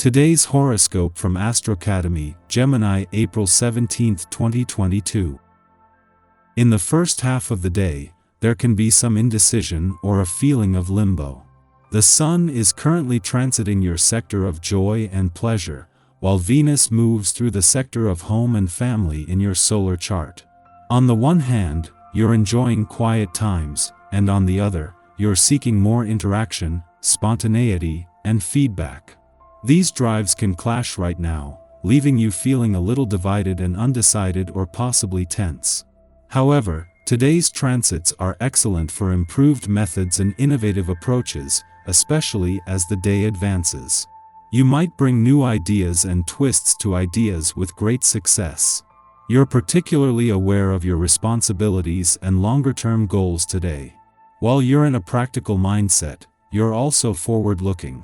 Today's horoscope from Astrocademy, Gemini, April 17, 2022. In the first half of the day, there can be some indecision or a feeling of limbo. The Sun is currently transiting your sector of joy and pleasure, while Venus moves through the sector of home and family in your solar chart. On the one hand, you're enjoying quiet times, and on the other, you're seeking more interaction, spontaneity, and feedback. These drives can clash right now, leaving you feeling a little divided and undecided or possibly tense. However, today's transits are excellent for improved methods and innovative approaches, especially as the day advances. You might bring new ideas and twists to ideas with great success. You're particularly aware of your responsibilities and longer-term goals today. While you're in a practical mindset, you're also forward-looking.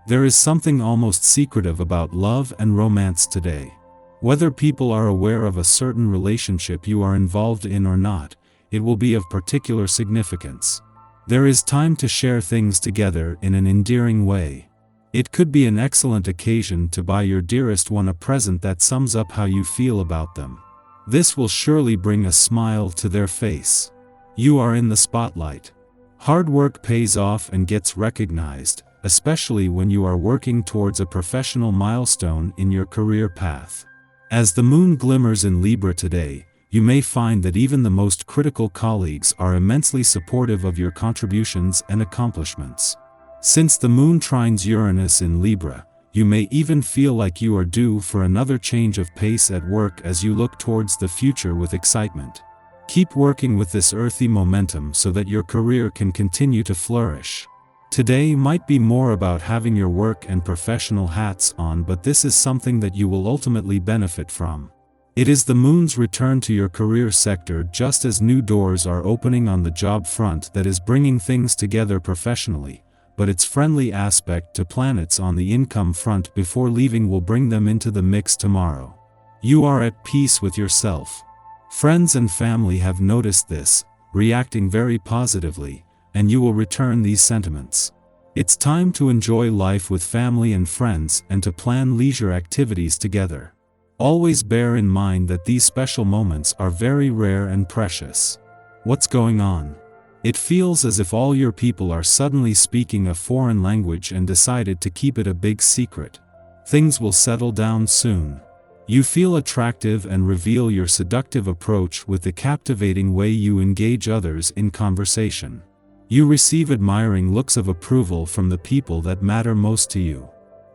There is something almost secretive about love and romance today. Whether people are aware of a certain relationship you are involved in or not, it will be of particular significance. There is time to share things together in an endearing way. It could be an excellent occasion to buy your dearest one a present that sums up how you feel about them. This will surely bring a smile to their face. You are in the spotlight. Hard work pays off and gets recognized, especially when you are working towards a professional milestone in your career path. As the moon glimmers in Libra today, you may find that even the most critical colleagues are immensely supportive of your contributions and accomplishments. Since the moon trines Uranus in Libra, you may even feel like you are due for another change of pace at work as you look towards the future with excitement. Keep working with this earthy momentum so that your career can continue to flourish. Today might be more about having your work and professional hats on, but this is something that you will ultimately benefit from. It is the moon's return to your career sector just as new doors are opening on the job front that is bringing things together professionally, but its friendly aspect to planets on the income front before leaving will bring them into the mix tomorrow. You are at peace with yourself. Friends and family have noticed this, reacting very positively, and you will return these sentiments. It's time to enjoy life with family and friends and to plan leisure activities together. Always bear in mind that these special moments are very rare and precious. What's going on? It feels as if all your people are suddenly speaking a foreign language and decided to keep it a big secret. Things will settle down soon. You feel attractive and reveal your seductive approach with the captivating way you engage others in conversation. You receive admiring looks of approval from the people that matter most to you.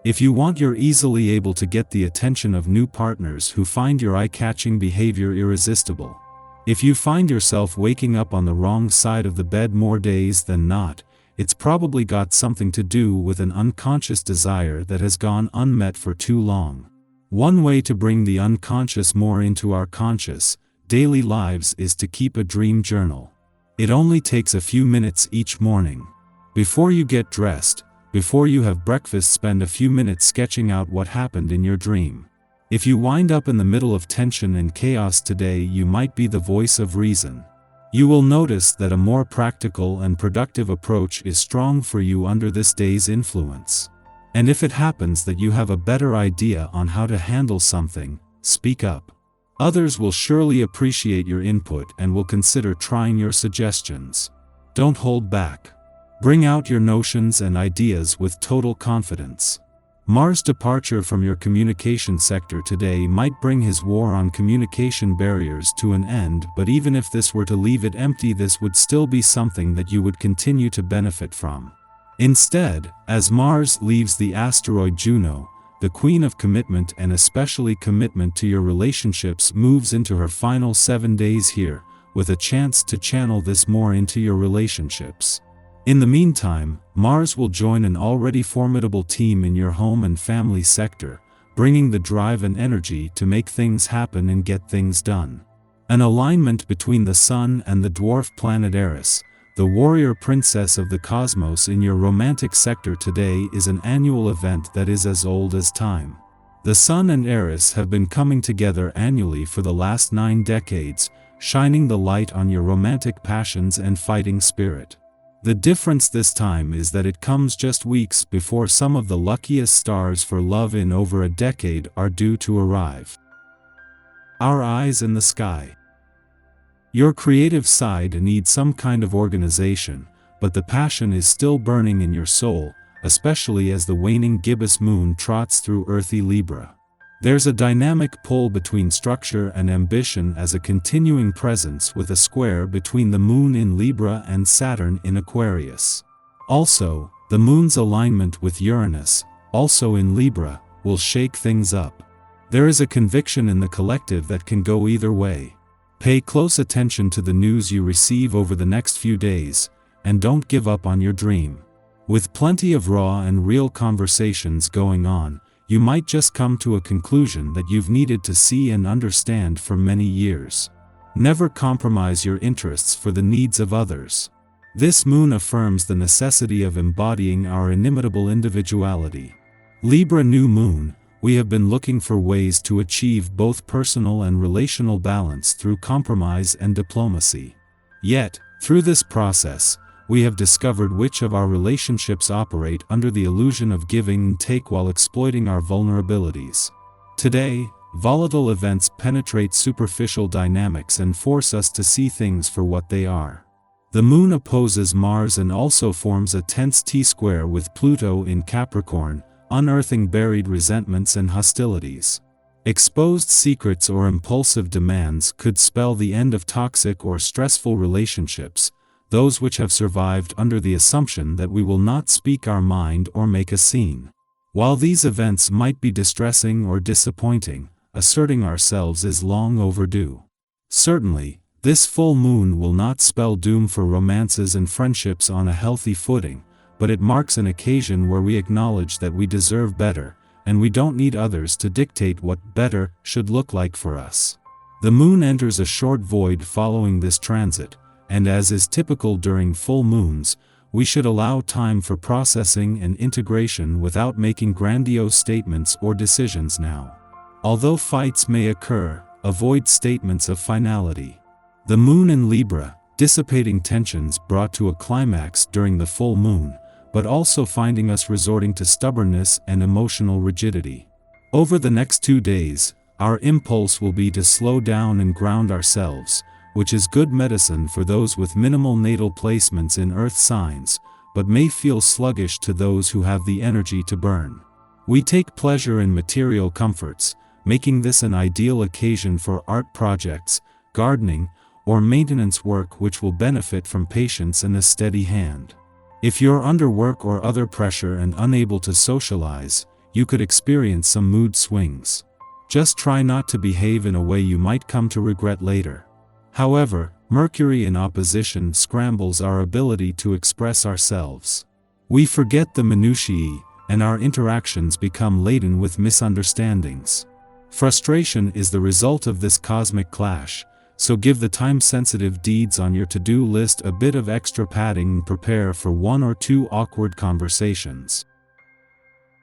If you want, you're easily able to get the attention of new partners who find your eye-catching behavior irresistible. If you find yourself waking up on the wrong side of the bed more days than not, it's probably got something to do with an unconscious desire that has gone unmet for too long. One way to bring the unconscious more into our conscious, daily lives is to keep a dream journal. It only takes a few minutes each morning. Before you get dressed, before you have breakfast, spend a few minutes sketching out what happened in your dream. If you wind up in the middle of tension and chaos today, you might be the voice of reason. You will notice that a more practical and productive approach is strong for you under this day's influence. And if it happens that you have a better idea on how to handle something, speak up. Others will surely appreciate your input and will consider trying your suggestions. Don't hold back. Bring out your notions and ideas with total confidence. Mars' departure from your communication sector today might bring his war on communication barriers to an end, but even if this were to leave it empty, this would still be something that you would continue to benefit from. Instead, as Mars leaves the asteroid Juno, the queen of commitment and especially commitment to your relationships moves into her final 7 days here, with a chance to channel this more into your relationships. In the meantime, Mars will join an already formidable team in your home and family sector, bringing the drive and energy to make things happen and get things done. An alignment between the Sun and the dwarf planet Eris, the warrior princess of the cosmos in your romantic sector today, is an annual event that is as old as time. The Sun and Eris have been coming together annually for the last 9 decades, shining the light on your romantic passions and fighting spirit. The difference this time is that it comes just weeks before some of the luckiest stars for love in over a decade are due to arrive. Our eyes in the sky. Your creative side needs some kind of organization, but the passion is still burning in your soul, especially as the waning gibbous moon trots through earthy Libra. There's a dynamic pull between structure and ambition as a continuing presence with a square between the moon in Libra and Saturn in Aquarius. Also, the moon's alignment with Uranus, also in Libra, will shake things up. There is a conviction in the collective that can go either way. Pay close attention to the news you receive over the next few days, and don't give up on your dream. With plenty of raw and real conversations going on, you might just come to a conclusion that you've needed to see and understand for many years. Never compromise your interests for the needs of others. This moon affirms the necessity of embodying our inimitable individuality. Libra new moon, we have been looking for ways to achieve both personal and relational balance through compromise and diplomacy. Yet, through this process, we have discovered which of our relationships operate under the illusion of giving and take while exploiting our vulnerabilities. Today, volatile events penetrate superficial dynamics and force us to see things for what they are. The moon opposes Mars and also forms a tense T-square with Pluto in Capricorn, unearthing buried resentments and hostilities. Exposed secrets or impulsive demands could spell the end of toxic or stressful relationships, those which have survived under the assumption that we will not speak our mind or make a scene. While these events might be distressing or disappointing, asserting ourselves is long overdue. Certainly, this full moon will not spell doom for romances and friendships on a healthy footing, but it marks an occasion where we acknowledge that we deserve better, and we don't need others to dictate what better should look like for us. The moon enters a short void following this transit, and as is typical during full moons, we should allow time for processing and integration without making grandiose statements or decisions now. Although fights may occur, avoid statements of finality. The moon in Libra, dissipating tensions brought to a climax during the full moon, but also finding us resorting to stubbornness and emotional rigidity. Over the next 2 days, our impulse will be to slow down and ground ourselves, which is good medicine for those with minimal natal placements in earth signs, but may feel sluggish to those who have the energy to burn. We take pleasure in material comforts, making this an ideal occasion for art projects, gardening, or maintenance work which will benefit from patience and a steady hand. If you're under work or other pressure and unable to socialize, you could experience some mood swings. Just try not to behave in a way you might come to regret later. However, Mercury in opposition scrambles our ability to express ourselves. We forget the minutiae, and our interactions become laden with misunderstandings. Frustration is the result of this cosmic clash, so give the time-sensitive deeds on your to-do list a bit of extra padding and prepare for 1 or 2 awkward conversations.